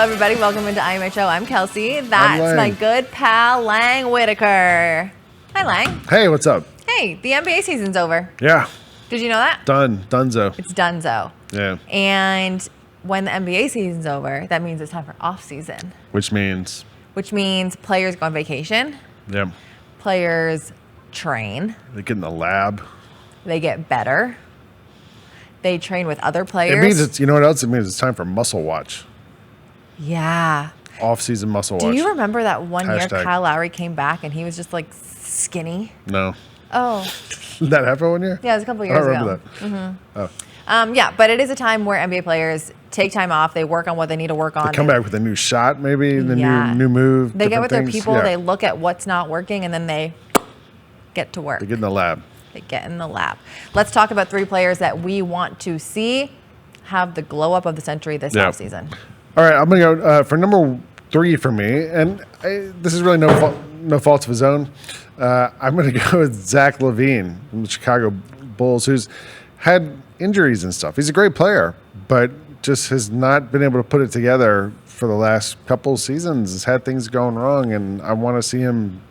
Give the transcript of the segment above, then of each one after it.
everybody. Welcome into IMHO. I'm Kelcey. That's my good pal, Lang Whitaker. Hi, Lang. Hey, what's up? Hey, the NBA season's over. Yeah. Did you know that? Dunzo. It's donezo. Yeah. And when the NBA season's over, that means it's time for off season. Which means players go on vacation. Yeah. Players train. They get in the lab. They get better. They train with other players. It means it's, you know what else? It means it's time for muscle watch. Yeah. Off-season muscle watch. Do you remember that one year Hashtag. Kyle Lowry came back and he was just like skinny? No. Oh. Did that happen one year? Yeah, it was a couple years ago. I remember that. Mm-hmm. Oh. Yeah, but it is a time where NBA players take time off. They work on what they need to work on. They come back with a new shot, maybe, the new move. They get with their things. people. Yeah. They look at what's not working, and then they get to work. They get in the lab. They get in the lab. Let's talk about 3 players that we want to see have the glow up of the century this offseason. All right, I'm going to go for number 3 for me, and this is really no fault of his own. I'm going to go with Zach LaVine from the Chicago Bulls, who's had injuries and stuff. He's a great player, but just has not been able to put it together for the last couple seasons. Has had things going wrong, and I want to see him.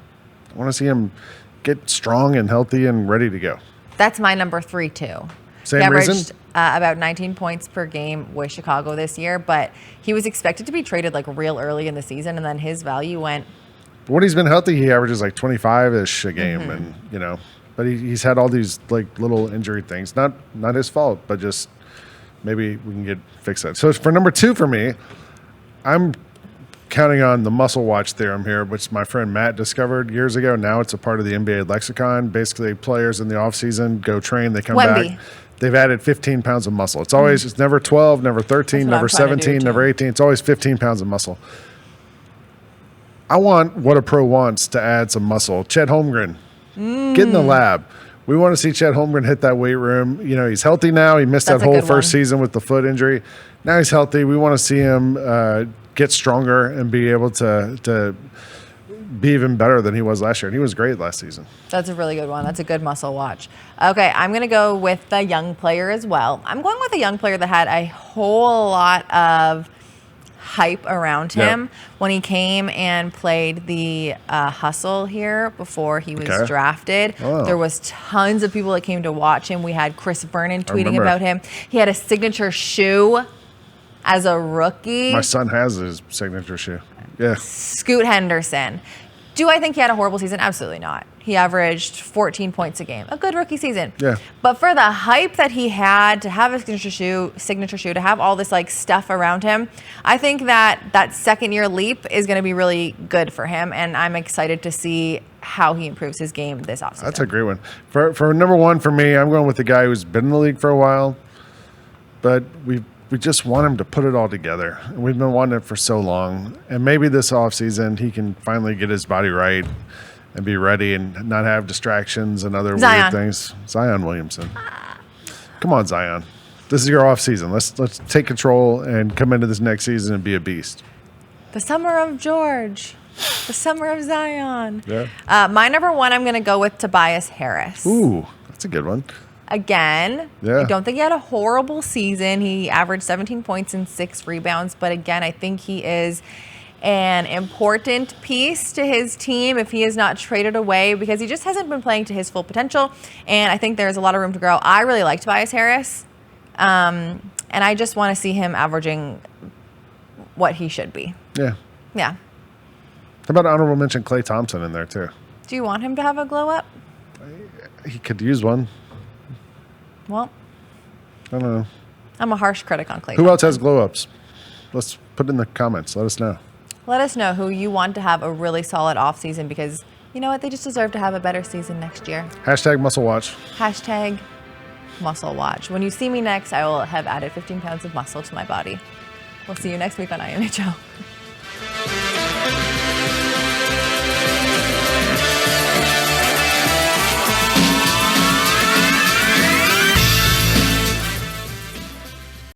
Get strong and healthy and ready to go. That's my number 3 too. Same he averaged, reason? About 19 points per game with Chicago this year, but he was expected to be traded like real early in the season, and then his value went. But when he's been healthy, he averages like 25-ish a game, and but he's had all these like little injury things. Not his fault, but just maybe we can fix that. So for number 2 for me, I'm counting on the muscle watch theorem here, which my friend Matt discovered years ago. Now it's a part of the NBA lexicon. Basically, players in the offseason go train, they come back. They've added 15 pounds of muscle. It's always, it's never 12, never 13, never 17, never 18. It's always 15 pounds of muscle. I want what a pro wants to add some muscle. Chet Holmgren, get in the lab. We want to see Chet Holmgren hit that weight room. You know, he's healthy now. He missed that whole first season with the foot injury. Now he's healthy. We want to see him get stronger and be able to be even better than he was last year. And he was great last season. That's a really good one. That's a good muscle watch. Okay, I'm going to go with the young player as well. I'm going with a young player that had a whole lot of hype around him when he came and played the hustle here before he was drafted. Oh. There was tons of people that came to watch him. We had Chris Vernon tweeting about him. He had a signature shoe as a rookie. My son has his signature shoe. Yeah. Scoot Henderson. Do I think he had a horrible season? Absolutely not. He averaged 14 points a game. A good rookie season. Yeah. But for the hype that he had to have a signature shoe, to have all this like stuff around him, I think that second year leap is going to be really good for him, and I'm excited to see how he improves his game this offseason. That's a great one. For number 1 for me, I'm going with the guy who's been in the league for a while, but we just want him to put it all together. We've been wanting it for so long. And maybe this offseason he can finally get his body right and be ready and not have distractions and other weird things. Zion Williamson. Come on, Zion. This is your offseason. Let's take control and come into this next season and be a beast. The summer of George. The summer of Zion. Yeah. My number 1, I'm going to go with Tobias Harris. Ooh, that's a good one. Again, I don't think he had a horrible season. He averaged 17 points and 6 rebounds. But again, I think he is an important piece to his team if he is not traded away, because he just hasn't been playing to his full potential. And I think there's a lot of room to grow. I really like Tobias Harris. And I just want to see him averaging what he should be. Yeah. Yeah. How about honorable mention Klay Thompson in there, too? Do you want him to have a glow up? He could use one. Well, I don't know. I'm a harsh critic on Klay. Who else has glow-ups? Let's put it in the comments. Let us know. Let us know who you want to have a really solid offseason, because you know what? They just deserve to have a better season next year. Hashtag muscle watch. Hashtag muscle watch. When you see me next, I will have added 15 pounds of muscle to my body. We'll see you next week on IMHO.